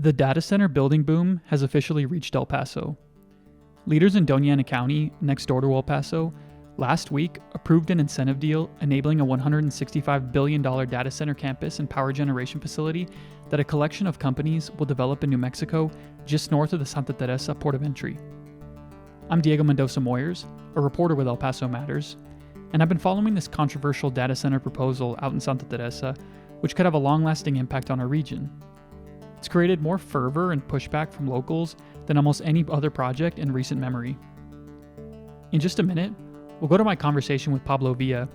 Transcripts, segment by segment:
The data center building boom has officially reached El Paso. Leaders in Doña Ana County, next door to El Paso, last week approved an incentive deal enabling a $165 billion data center campus and power generation facility that a collection of companies will develop in New Mexico, just north of the Santa Teresa port of entry. I'm diegom Mendoza-Moyers, a reporter with El Paso Matters, and I've been following this controversial data center proposal out in Santa Teresa, which could have a long-lasting impact on our region. It's created more fervor and pushback from locals than almost any other project in recent memory. In just a minute, we'll go to my conversation with Pablo Villa,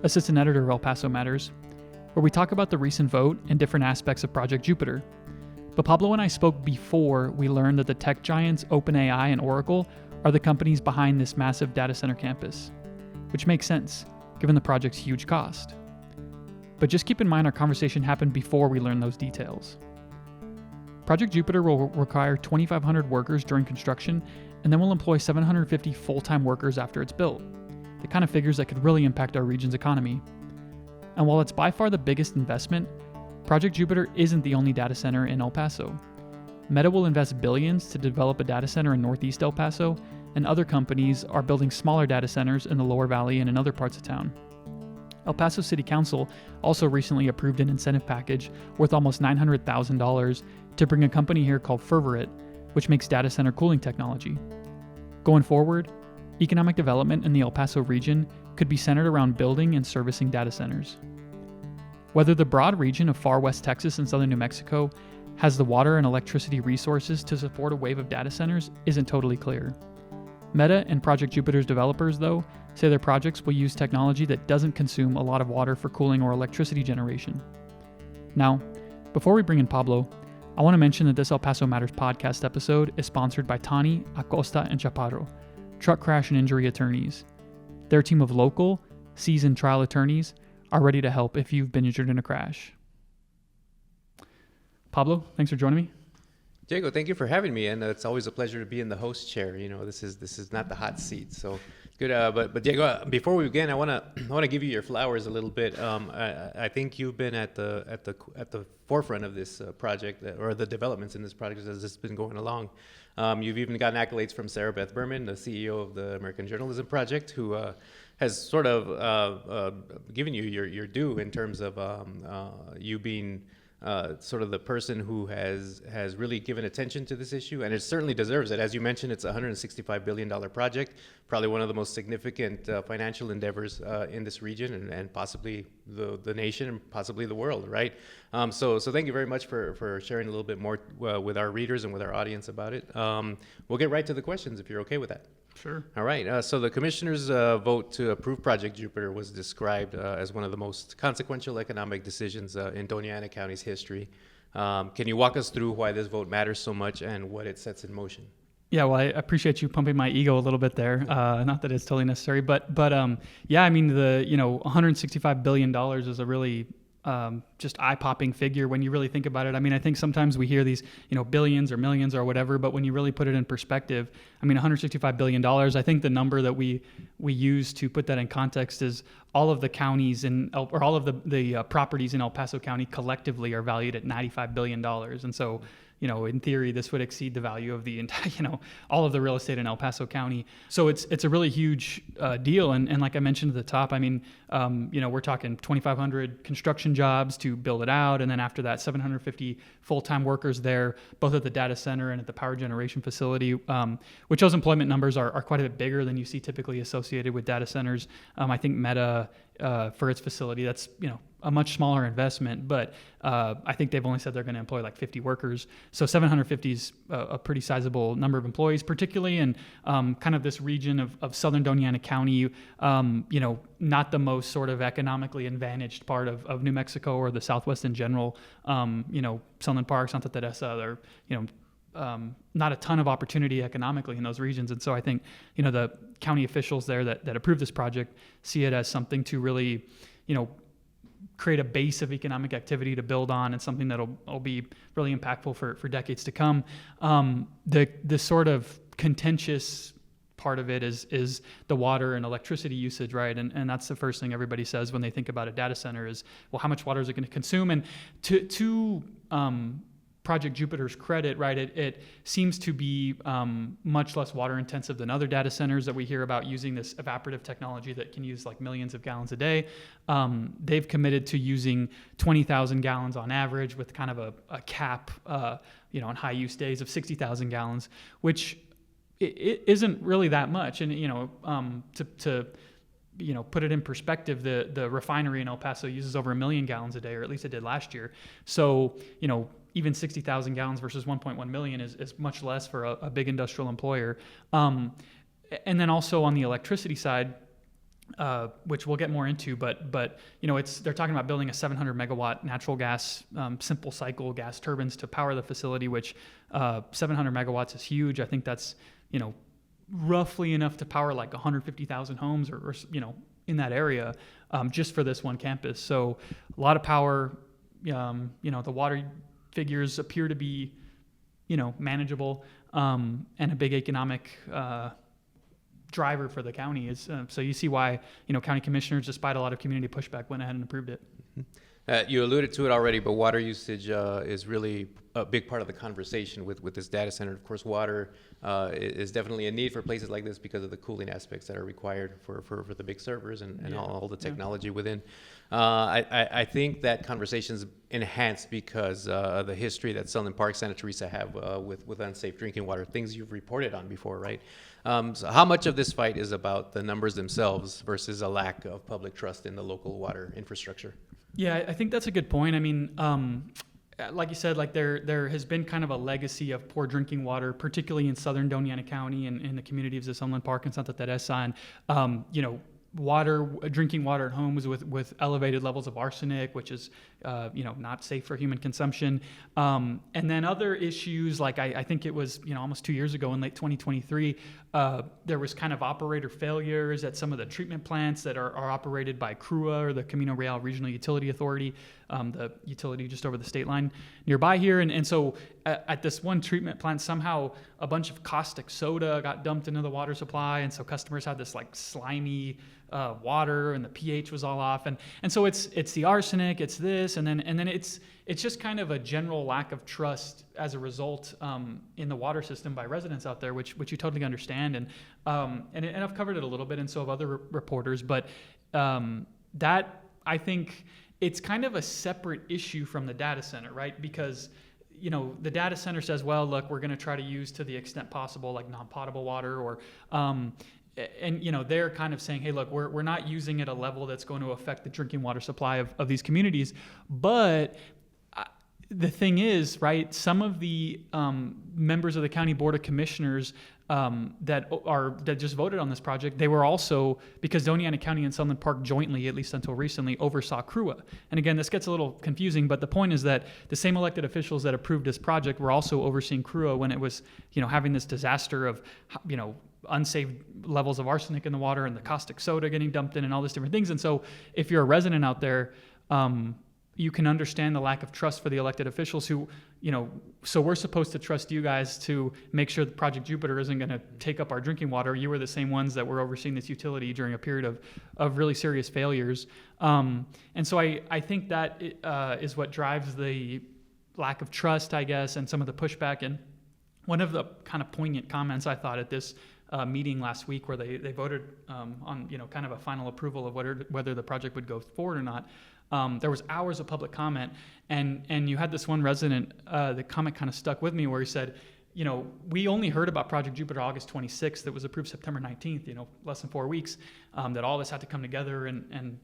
assistant editor of El Paso Matters, where we talk about the recent vote and different aspects of Project Jupiter. But Pablo and I spoke before we learned that the tech giants OpenAI and Oracle are the companies behind this massive data center campus, which makes sense, given the project's huge cost. But just keep in mind our conversation happened before we learned those details. Project Jupiter will require 2,500 workers during construction, and then will employ 750 full-time workers after it's built. The kind of figures that could really impact our region's economy. And while it's by far the biggest investment, Project Jupiter isn't the only data center in El Paso. Meta will invest billions to develop a data center in northeast El Paso, and other companies are building smaller data centers in the lower valley and in other parts of town. El Paso City Council also recently approved an incentive package worth almost $900,000 to bring a company here called Fervorit, which makes data center cooling technology. Going forward, economic development in the El Paso region could be centered around building and servicing data centers. Whether the broad region of far west Texas and southern New Mexico has the water and electricity resources to support a wave of data centers isn't totally clear. Meta and Project Jupiter's developers, though, say their projects will use technology that doesn't consume a lot of water for cooling or electricity generation. Now, before we bring in Pablo, I want to mention that this El Paso Matters podcast episode is sponsored by Tani, Acosta, and Chaparro, truck crash and injury attorneys. Their team of local, seasoned trial attorneys are ready to help if you've been injured in a crash. Pablo, thanks for joining me. Diego, thank you for having me, and it's always a pleasure to be in the host chair. You know, this is not the hot seat, so good. But Diego, before we begin, I want to give you your flowers a little bit. I think you've been at the forefront of this project, or the developments in this project as it's been going along. You've even gotten accolades from Sarah Beth Berman, the CEO of the American Journalism Project, who has sort of given you your due in terms of you being sort of the person who has really given attention to this issue, and it certainly deserves it. As you mentioned, it's a $165 billion project, probably one of the most significant financial endeavors in this region and possibly the nation and possibly the world, right? So thank you very much for sharing a little bit more with our readers and with our audience about it. We'll get right to the questions if you're okay with that. Sure. All right. So the commissioner's vote to approve Project Jupiter was described as one of the most consequential economic decisions in Doña Ana County's history. Can you walk us through why this vote matters so much and what it sets in motion? Yeah, well, I appreciate you pumping my ego a little bit there. Not that it's totally necessary, but yeah, I mean, the $165 billion is a really just eye-popping figure when you really think about it. I mean, I think sometimes we hear these, billions or millions or whatever, but when you really put it in perspective, I mean, $165 billion, I think the number that we use to put that in context is all of the counties or all of the properties in El Paso County collectively are valued at $95 billion. And so, in theory, this would exceed the value of the entire, all of the real estate in El Paso County. So it's a really huge deal. And like I mentioned at the top, I mean, we're talking 2,500 construction jobs to build it out. And then after that, 750 full-time workers there, both at the data center and at the power generation facility, which those employment numbers are quite a bit bigger than you see typically associated with data centers. I think Meta, for its facility, that's, a much smaller investment, but I think they've only said they're going to employ like 50 workers. So 750 is a pretty sizable number of employees, particularly in kind of this region of southern Doña Ana County, not the most sort of economically advantaged part of New Mexico or the Southwest in general. Sunland Park, Santa Teresa, they're, not a ton of opportunity economically in those regions. And so I think, the county officials there that approved this project see it as something to really, create a base of economic activity to build on and something that'll be really impactful for decades to come. The sort of contentious part of it is the water and electricity usage, right? And that's the first thing everybody says when they think about a data center is, well, how much water is it going to consume? And to Project Jupiter's credit, right, it seems to be much less water intensive than other data centers that we hear about using this evaporative technology that can use like millions of gallons a day. They've committed to using 20,000 gallons on average, with kind of a cap, on high use days of 60,000 gallons, which it isn't really that much. And to put it in perspective, the refinery in El Paso uses over 1 million gallons a day, or at least it did last year. So, even 60,000 gallons versus 1.1 million is much less for a big industrial employer. And then also on the electricity side, which we'll get more into, but they're talking about building a 700 megawatt natural gas simple cycle gas turbines to power the facility, which 700 megawatts is huge. I think that's roughly enough to power like 150,000 homes or in that area, just for this one campus. So a lot of power. The water figures appear to be, manageable, and a big economic driver for the county. Is so you see why county commissioners, despite a lot of community pushback, went ahead and approved it. You alluded to it already, but water usage is really a big part of the conversation with this data center. Of course, water is definitely a need for places like this because of the cooling aspects that are required for the big servers and all the technology within. I think that conversation's enhanced because the history that Sunland Park, Santa Teresa have with unsafe drinking water, things you've reported on before, right? So how much of this fight is about the numbers themselves versus a lack of public trust in the local water infrastructure? Yeah, I think that's a good point. I mean, like you said, like there has been kind of a legacy of poor drinking water, particularly in southern Doña Ana County and in the communities of Sunland Park and Santa Teresa. And, drinking water at homes with elevated levels of arsenic, which is, not safe for human consumption. And then other issues, like I think it was, almost 2 years ago in late 2023, there was kind of operator failures at some of the treatment plants that are operated by CRUA, or the Camino Real Regional Utility Authority, the utility just over the state line nearby here. And so at this one treatment plant, somehow a bunch of caustic soda got dumped into the water supply. And so customers had this like slimy water, and the pH was all off. And so it's the arsenic, it's this, and then it's just kind of a general lack of trust as a result in the water system by residents out there, which you totally understand. And I've covered it a little bit, and so have other reporters. But that, I think, it's kind of a separate issue from the data center, right? Because the data center says, well, look, we're going to try to use to the extent possible like non-potable water, or they're kind of saying, hey, look, we're not using at a level that's going to affect the drinking water supply of these communities. But the thing is, right, some of the members of the county board of commissioners that just voted on this project, they were also, because Doña Ana County and Sunland Park jointly, at least until recently, oversaw CRUA. And again, this gets a little confusing, but the point is that the same elected officials that approved this project were also overseeing CRUA when it was, having this disaster of, unsafe levels of arsenic in the water and the caustic soda getting dumped in and all these different things. And so if you're a resident out there, you can understand the lack of trust for the elected officials who, so we're supposed to trust you guys to make sure that Project Jupiter isn't going to take up our drinking water. You were the same ones that were overseeing this utility during a period of really serious failures. And so I think that is what drives the lack of trust, I guess, and some of the pushback. And one of the kind of poignant comments I thought at this meeting last week, where they voted on kind of a final approval of whether the project would go forward or not. There was hours of public comment, and you had this one resident, the comment kind of stuck with me, where he said, we only heard about Project Jupiter August 26th. That was approved September 19th, less than 4 weeks, that all this had to come together and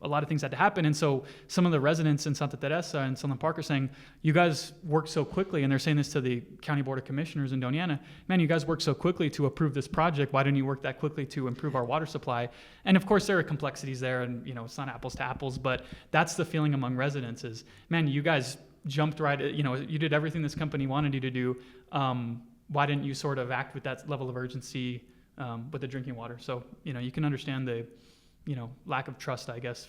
a lot of things had to happen. And so some of the residents in Santa Teresa and Sunland Park are saying, you guys worked so quickly, and they're saying this to the County Board of Commissioners in Doña Ana, man, you guys worked so quickly to approve this project. Why didn't you work that quickly to improve our water supply? And of course there are complexities there, and it's not apples to apples, but that's the feeling among residents is, man, you guys jumped right, you did everything this company wanted you to do. Why didn't you sort of act with that level of urgency with the drinking water? So, you can understand the, lack of trust, I guess,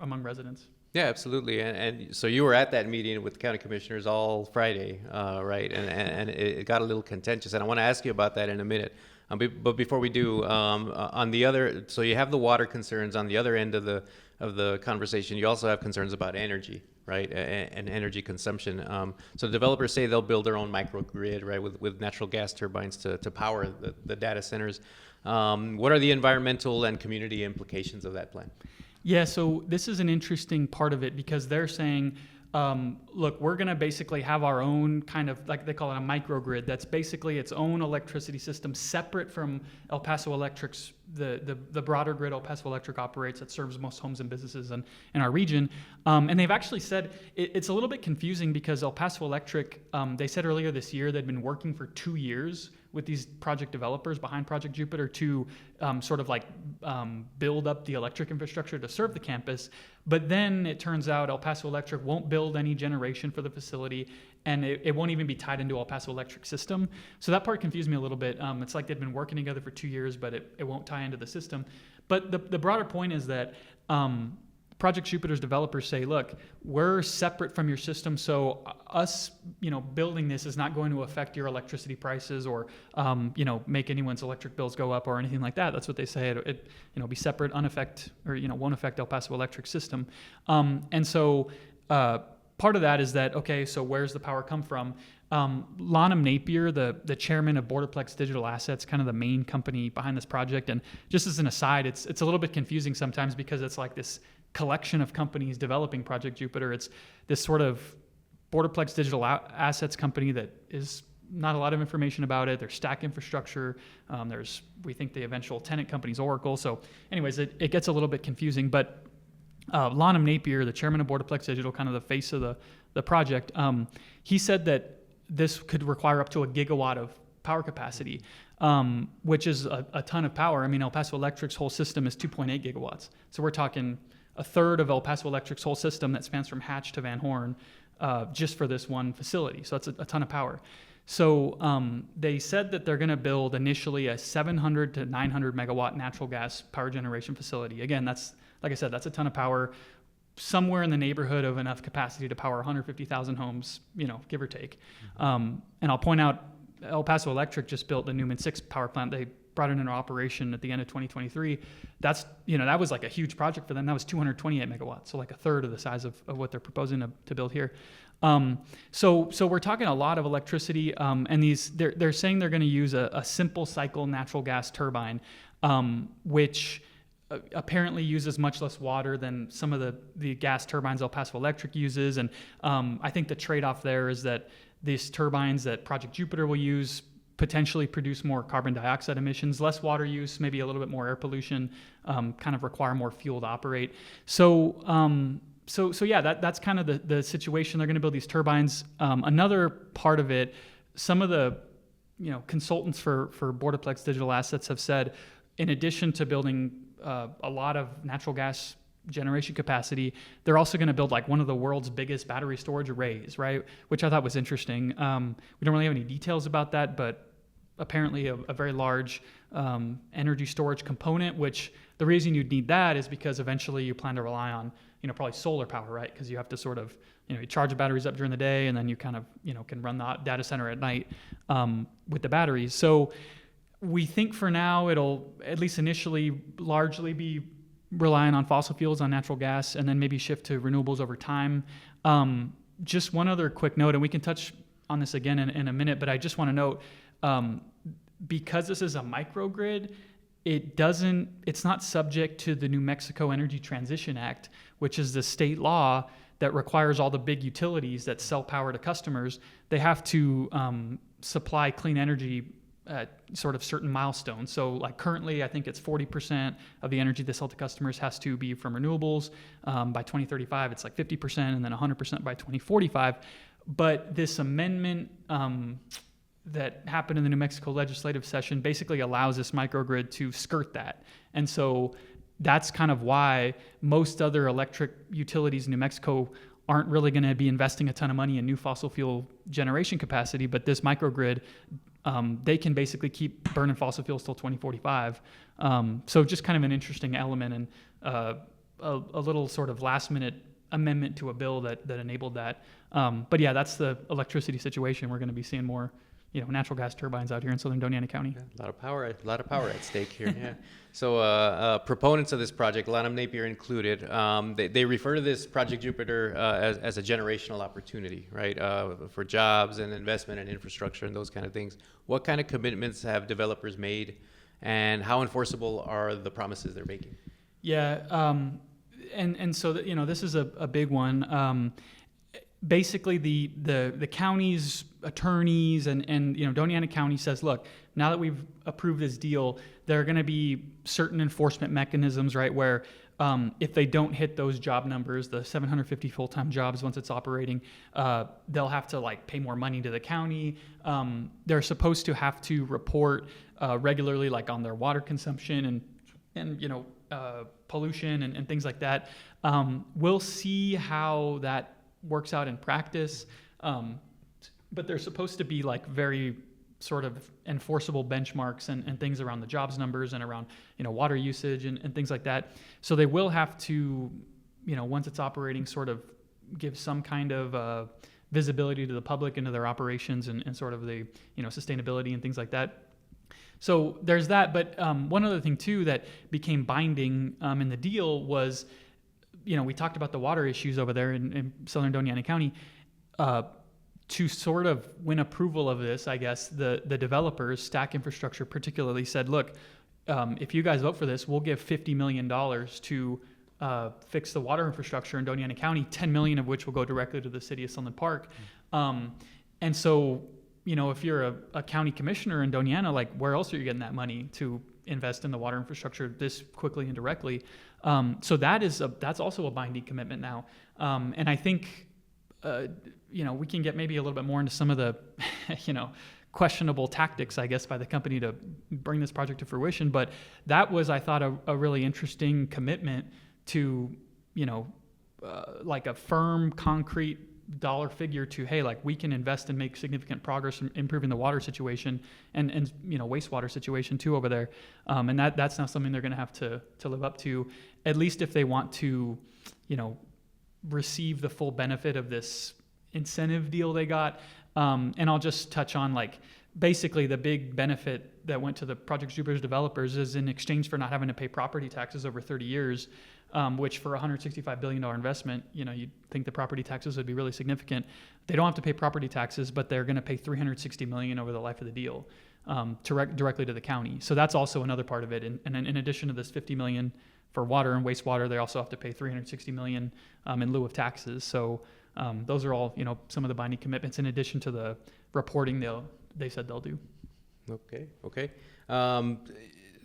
among residents. Yeah, absolutely. And so you were at that meeting with the county commissioners all Friday, right? And it got a little contentious. And I want to ask you about that in a minute. But before we do, on the other, so you have the water concerns on the other end of the conversation. You also have concerns about energy, right, and energy consumption. So developers say they'll build their own microgrid, right, with natural gas turbines to power the data centers. What are the environmental and community implications of that plan? Yeah, so this is an interesting part of it because they're saying, look, we're going to basically have our own kind of, like they call it a microgrid, that's basically its own electricity system separate from El Paso Electric's, the broader grid El Paso Electric operates that serves most homes and businesses in our region. And they've actually said, it's a little bit confusing because El Paso Electric, they said earlier this year they'd been working for 2 years with these project developers behind Project Jupiter to sort of like build up the electric infrastructure to serve the campus. But then it turns out El Paso Electric won't build any generation for the facility, and it won't even be tied into El Paso Electric system. So that part confused me a little bit. It's like they've been working together for 2 years, but it won't tie into the system. But the broader point is that Project Jupiter's developers say, look, we're separate from your system, so us, building this is not going to affect your electricity prices or, make anyone's electric bills go up or anything like that. That's what they say. It be separate, unaffect, or won't affect El Paso Electric system. And so part of that is that, okay, so where's the power come from? Lonham Napier, the chairman of Borderplex Digital Assets, kind of the main company behind this project. And just as an aside, it's a little bit confusing sometimes because it's like this collection of companies developing Project Jupiter. It's this sort of Borderplex Digital Assets company that is not a lot of information about it. There's Stack Infrastructure. We think the eventual tenant company's Oracle. So anyways, it gets a little bit confusing. But Lonham Napier, the chairman of Borderplex Digital, kind of the face of the project, he said that this could require up to 1 gigawatt of power capacity, which is a ton of power. I mean, El Paso Electric's whole system is 2.8 gigawatts. So we're talking a third of El Paso Electric's whole system that spans from Hatch to Van Horn just for this one facility. So that's a ton of power. So they said that they're going to build initially a 700 to 900 megawatt natural gas power generation facility. Again, that's, like I said, that's a ton of power, somewhere in the neighborhood of enough capacity to power 150,000 homes, give or take. And I'll point out, El Paso Electric just built the Newman 6 power plant. They brought it into operation at the end of 2023. That's, that was like a huge project for them. That was 228 megawatts, so like a third of the size of what they're proposing to build here. So we're talking a lot of electricity, and they're saying they're going to use a simple cycle natural gas turbine, which apparently uses much less water than some of the gas turbines El Paso Electric uses. And I think the trade-off there is that these turbines that Project Jupiter will use potentially produce more carbon dioxide emissions, less water use, maybe a little bit more air pollution, kind of require more fuel to operate. So yeah, that's kind of the situation. They're going to build these turbines. Another part of it, some of the consultants for Borderplex Digital Assets have said, in addition to building a lot of natural gas generation capacity, they're also going to build like one of the world's biggest battery storage arrays, right? Which I thought was interesting. We don't really have any details about that, but apparently a very large energy storage component, which the reason you'd need that is because eventually you plan to rely on, probably solar power, right? Because you have to sort of, you charge the batteries up during the day and then you kind of, can run the data center at night with the batteries. So we think for now it'll, at least initially, largely be relying on fossil fuels, on natural gas, and then maybe shift to renewables over time. Just one other quick note, and we can touch on this again in a minute, but I just want to note, because this is a microgrid, it's not subject to the New Mexico Energy Transition Act, which is the state law that requires all the big utilities that sell power to customers. They have to supply clean energy at sort of certain milestones. So like currently, I think it's 40% of the energy they sell to customers has to be from renewables. By 2035, it's like 50%, and then 100% by 2045. But this amendment that happened in the New Mexico legislative session basically allows this microgrid to skirt that. And so that's kind of why most other electric utilities in New Mexico aren't really going to be investing a ton of money in new fossil fuel generation capacity, but this microgrid, they can basically keep burning fossil fuels till 2045. So just kind of an interesting element and a little sort of last minute amendment to a bill that enabled that. But yeah, that's the electricity situation we're going to be seeing more natural gas turbines out here in southern Doña Ana County. Yeah, a lot of power at stake here. Yeah. So proponents of this project, Lanham Napier included, they refer to this Project Jupiter as a generational opportunity, right, for jobs and investment and infrastructure and those kind of things. What kind of commitments have developers made, and how enforceable are the promises they're making? Yeah, and so this is a big one. Basically, the county's attorneys and Doña Ana County says, look, now that we've approved this deal, there are going to be certain enforcement mechanisms, right, where if they don't hit those job numbers, the 750 full-time jobs once it's operating, they'll have to pay more money to the county. They're supposed to have to report regularly, on their water consumption and pollution and things like that. We'll see how that works out in practice, but there's supposed to be very sort of enforceable benchmarks and things around the jobs numbers and around water usage and things like that. So they will have to, once it's operating, sort of give some kind of visibility to the public into their operations and sort of the sustainability and things like that. So there's that, but one other thing too that became binding in the deal was, we talked about the water issues over there in southern Doña Ana County. To sort of win approval of this, I guess, the developers, Stack Infrastructure particularly, said, look, if you guys vote for this, we'll give $50 million to fix the water infrastructure in Doña Ana County, $10 million of which will go directly to the city of Sunland Park. And so, if you're a county commissioner in Doña Ana, where else are you getting that money to invest in the water infrastructure this quickly and directly? So that's also a binding commitment now. And I think, we can get maybe a little bit more into some of the, questionable tactics, I guess, by the company to bring this project to fruition. But that was, I thought, a really interesting commitment to, a firm, concrete dollar figure to, hey, we can invest and make significant progress in improving the water situation and wastewater situation too over there. And that's now something they're going to have to live up to, at least if they want to, receive the full benefit of this incentive deal they got. And I'll just touch on basically the big benefit that went to the Project Jupiter's developers is in exchange for not having to pay property taxes over 30 years, which for a $165 billion investment, you'd think the property taxes would be really significant. They don't have to pay property taxes, but they're going to pay $360 million over the life of the deal directly to the county. So that's also another part of it. And in addition to this $50 million for water and wastewater, they also have to pay $360 million in lieu of taxes. So those are all, some of the binding commitments in addition to the reporting they said they'll do. Okay.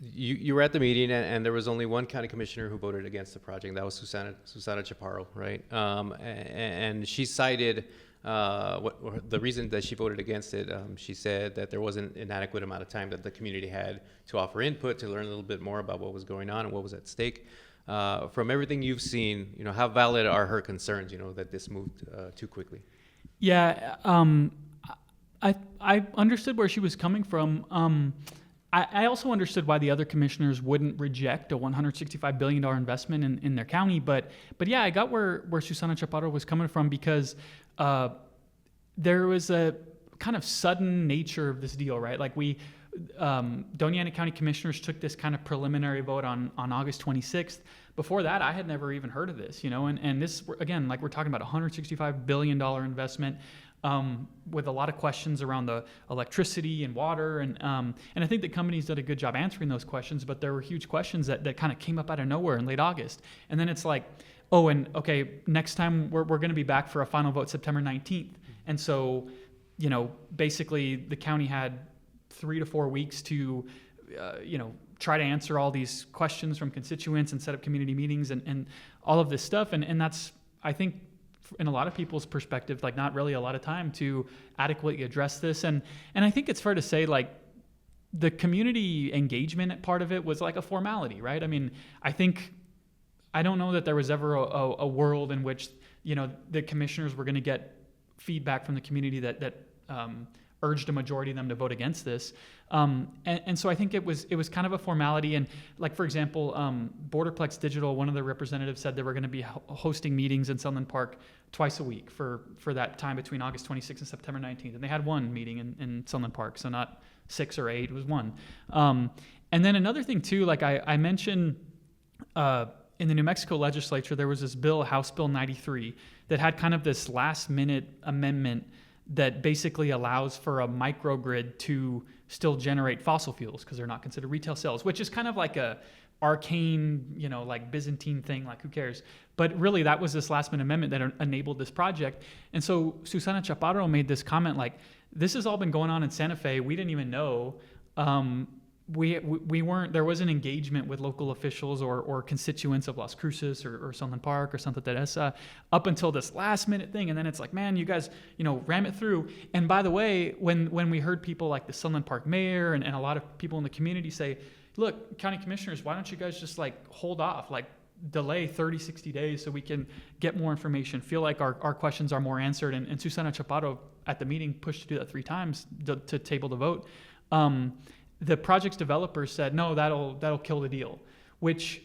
You were at the meeting, and there was only one county commissioner who voted against the project. That was Susana Chaparro, right? And she cited the reason that she voted against it. She said that there wasn't an adequate amount of time that the community had to offer input, to learn a little bit more about what was going on and what was at stake. From everything you've seen, how valid are her concerns, that this moved too quickly? Yeah, I understood where she was coming from. I also understood why the other commissioners wouldn't reject a $165 billion investment in their county. But yeah, I got where Susana Chaparro was coming from, because there was a kind of sudden nature of this deal, right? Doña Ana County commissioners took this kind of preliminary vote on August 26th. Before that, I had never even heard of this, and this, again, we're talking about a $165 billion investment. With a lot of questions around the electricity and water. And I think the companies did a good job answering those questions, but there were huge questions that kind of came up out of nowhere in late August. And then it's next time we're going to be back for a final vote September 19th. And so, basically the county had 3 to 4 weeks to, try to answer all these questions from constituents and set up community meetings and all of this stuff. And that's, I think, in a lot of people's perspective, not really a lot of time to adequately address this. And I think it's fair to say, the community engagement part of it was a formality, right? I mean, I don't know that there was ever a world in which, the commissioners were going to get feedback from the community that urged a majority of them to vote against this. And so I think it was kind of a formality. And like, for example, Borderplex Digital, one of the representatives said they were going to be hosting meetings in Sunland Park twice a week for that time between August 26th and September 19th. And they had one meeting in Sunland Park, so not 6 or 8, it was one. And then another thing too, like I mentioned, in the New Mexico legislature, there was this bill, House Bill 93, that had kind of this last minute amendment that basically allows for a microgrid to still generate fossil fuels because they're not considered retail sales, which is kind of like a arcane, like Byzantine thing, like who cares? But really that was this last minute amendment that enabled this project. And so Susana Chaparro made this comment like, this has all been going on in Santa Fe. We didn't even know. We weren't, there wasn't engagement with local officials or constituents of Las Cruces or Sunland Park or Santa Teresa up until this last minute thing. And then it's like, man, you guys, ram it through. And by the way, when we heard people like the Sunland Park mayor and a lot of people in the community say, look, county commissioners, why don't you guys just like hold off, like delay 30, 60 days so we can get more information, feel like our questions are more answered. And Susana Chaparro at the meeting pushed to do that 3 times to table the vote. The project's developers said, no, that'll kill the deal, which,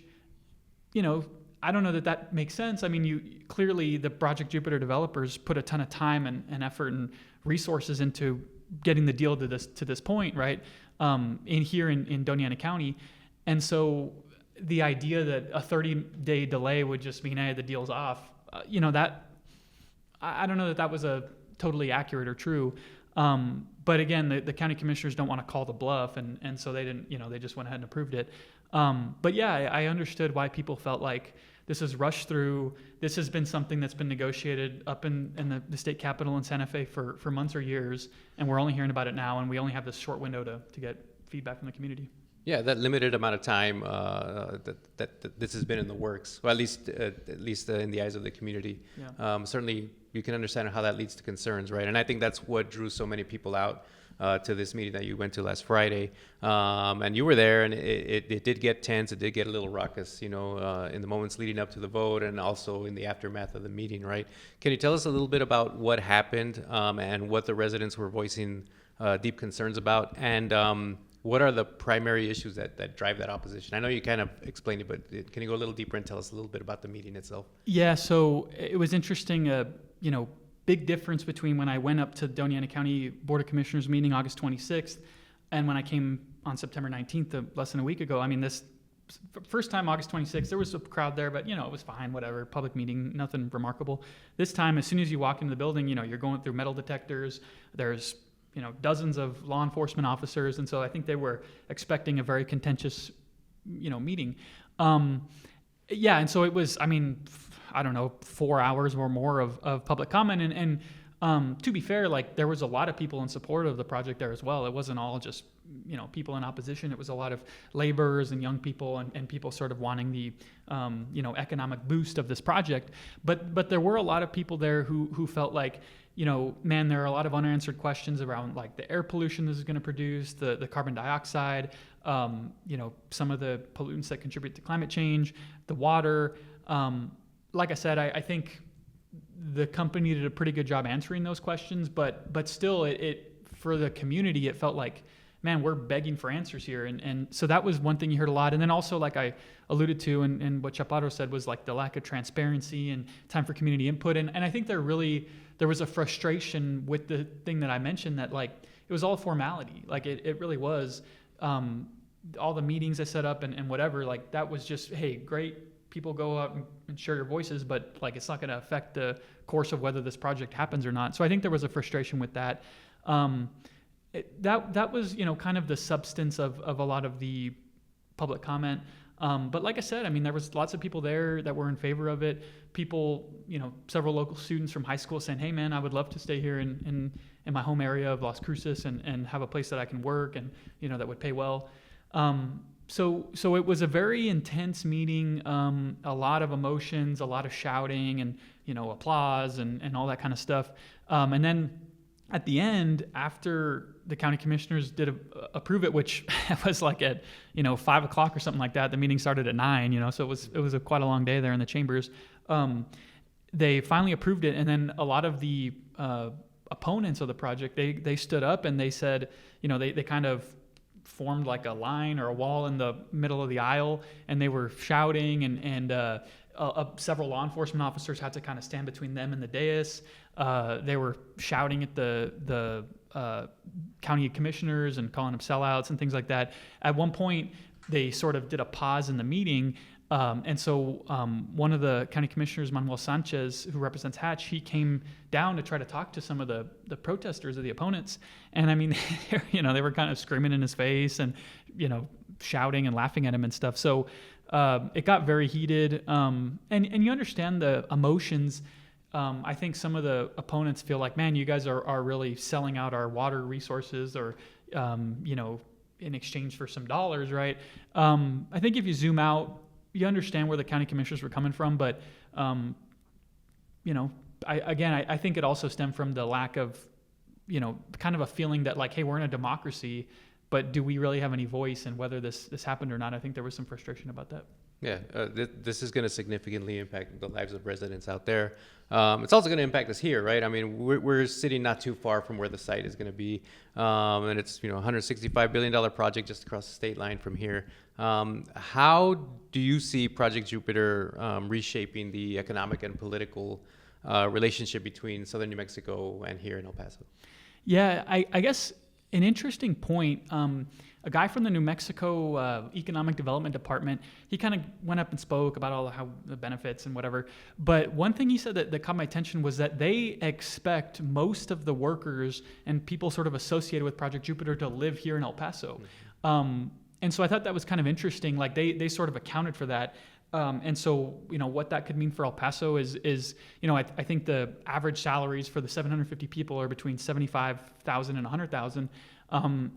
I don't know that makes sense. I mean, clearly the Project Jupiter developers put a ton of time and effort and resources into getting the deal to this point, right? In Doña Ana County. And so the idea that a 30-day delay would just mean, hey, the deal's off, that, I don't know that was a totally accurate or true. But again, the county commissioners don't want to call the bluff, and so they didn't, they just went ahead and approved it. But yeah, I understood why people felt like this is rushed through. This has been something that's been negotiated up in the state capitol in Santa Fe for months or years, and we're only hearing about it now, and we only have this short window to get feedback from the community. Yeah, that limited amount of time that this has been in the works, well, at least in the eyes of the community. Yeah. Certainly, you can understand how that leads to concerns, right? And I think that's what drew so many people out to this meeting that you went to last Friday. And you were there, and it did get tense. It did get a little raucous, in the moments leading up to the vote and also in the aftermath of the meeting, right? Can you tell us a little bit about what happened and what the residents were voicing deep concerns about? And what are the primary issues that drive that opposition? I know you kind of explained it, but can you go a little deeper and tell us a little bit about the meeting itself? Yeah, so it was interesting, big difference between when I went up to Doña Ana County Board of Commissioners meeting August 26th and when I came on September 19th, less than a week ago. I mean, this first time, August 26th, there was a crowd there, but, it was fine, whatever, public meeting, nothing remarkable. This time, as soon as you walk into the building, you're going through metal detectors. There's dozens of law enforcement officers. And so I think they were expecting a very contentious, meeting. Yeah. And so it was, I don't know, 4 hours or more of public comment. And to be fair, like there was a lot of people in support of the project there as well. It wasn't all just, people in opposition. It was a lot of laborers and young people and people sort of wanting the, economic boost of this project. But there were a lot of people there who felt like, man, there are a lot of unanswered questions around like the air pollution this is going to produce, the carbon dioxide, some of the pollutants that contribute to climate change, the water. Like I said, I think the company did a pretty good job answering those questions, but still it for the community, it felt like, man, we're begging for answers here. And so that was one thing you heard a lot. And then also, like I alluded to, and what Chaparro said was like the lack of transparency and time for community input. And I think there was a frustration with the thing that I mentioned that like, it was all formality. Like it really was, all the meetings I set up and whatever, like that was just, hey, great, people go out and share your voices, but like, it's not going to affect the course of whether this project happens or not. So I think there was a frustration with that. That was, kind of the substance of a lot of the public comment. But like I said, there was lots of people there that were in favor of it. People, several local students from high school saying, hey man, I would love to stay here in my home area of Las Cruces and have a place that I can work and, that would pay well. So it was a very intense meeting, a lot of emotions, a lot of shouting and, applause and all that kind of stuff. And then at the end, after the county commissioners did approve it, which was like at 5 o'clock or something like that, the meeting started at 9. So it was quite a long day there in the chambers. They finally approved it, and then a lot of the opponents of the project, they stood up and they said, they kind of formed like a line or a wall in the middle of the aisle, and they were shouting, and several law enforcement officers had to kind of stand between them and the dais. They were shouting at the county commissioners and calling them sellouts and things like that. At one point, they sort of did a pause in the meeting. And so one of the county commissioners, Manuel Sanchez, who represents Hatch, he came down to try to talk to some of the protesters or the opponents. And I mean, they were kind of screaming in his face and, shouting and laughing at him and stuff. So it got very heated. And you understand the emotions. I think some of the opponents feel like, man, you guys are really selling out our water resources, or, in exchange for some dollars, right? I think if you zoom out, you understand where the county commissioners were coming from, but I think it also stemmed from the lack of, kind of a feeling that like, hey, we're in a democracy, but do we really have any voice in whether this happened or not? I think there was some frustration about that. Yeah, this is going to significantly impact the lives of residents out there. It's also going to impact us here, right? I mean, we're sitting not too far from where the site is going to be, and it's $165 billion project just across the state line from here. How do you see Project Jupiter reshaping the economic and political relationship between southern New Mexico and here in El Paso? Yeah, I guess an interesting point. A guy from the New Mexico Economic Development Department, he kind of went up and spoke about how the benefits and whatever. But one thing he said that caught my attention was that they expect most of the workers and people sort of associated with Project Jupiter to live here in El Paso. Mm-hmm. And so I thought that was kind of interesting. Like they sort of accounted for that. And so, what that could mean for El Paso is I think the average salaries for the 750 people are between $75,000 and $100,000.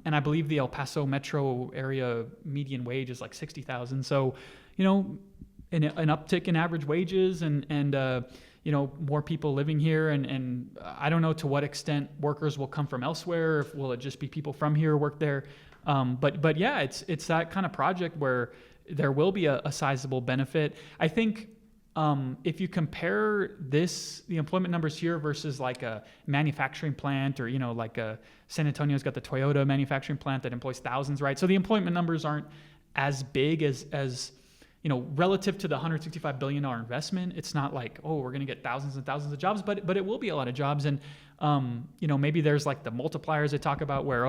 And I believe the El Paso metro area median wage is like $60,000. So, an uptick in average wages and more people living here. And I don't know to what extent workers will come from elsewhere. Will it just be people from here who work there? But yeah, it's that kind of project where there will be a sizable benefit. I think if you compare the employment numbers here versus like a manufacturing plant, or like San Antonio's got the Toyota manufacturing plant that employs thousands, right? So the employment numbers aren't as big as relative to the $165 billion investment. It's not like, oh, we're going to get thousands and thousands of jobs, but it will be a lot of jobs. And maybe there's like the multipliers they talk about where,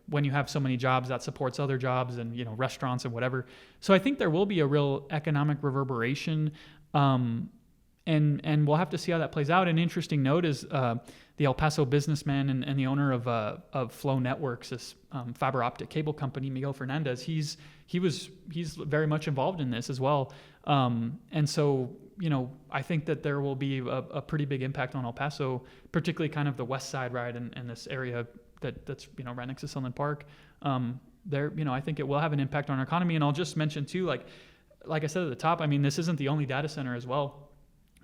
when you have so many jobs, that supports other jobs and, restaurants and whatever. So I think there will be a real economic reverberation. And we'll have to see how that plays out. An interesting note is the El Paso businessman and the owner of Flow Networks, this fiber optic cable company, Miguel Fernandez. He's very much involved in this as well. And so I think that there will be a pretty big impact on El Paso, particularly kind of the west side, right, and this area that's right next to Sunland Park. I think it will have an impact on our economy. And I'll just mention too, like I said at the top, I mean, this isn't the only data center as well.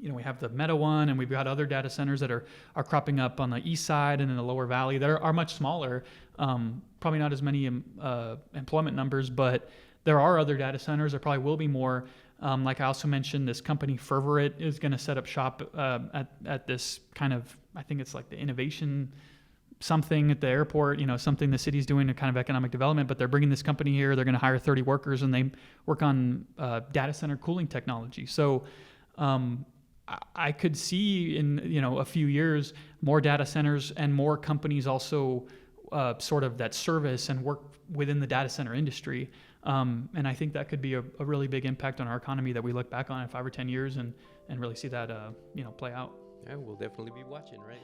We have the Meta one, and we've got other data centers that are cropping up on the east side and in the lower valley that are much smaller, probably not as many employment numbers, but there are other data centers. There probably will be more. Like I also mentioned, this company Fervorit is going to set up shop at this kind of, I think it's like the innovation something at the airport, something the city's doing to kind of economic development, but they're bringing this company here. They're going to hire 30 workers, and they work on data center cooling technology. So I could see in a few years more data centers and more companies also sort of that service and work within the data center industry. And I think that could be a really big impact on our economy that we look back on in 5 or 10 years and really see that play out. Yeah, we'll definitely be watching, right?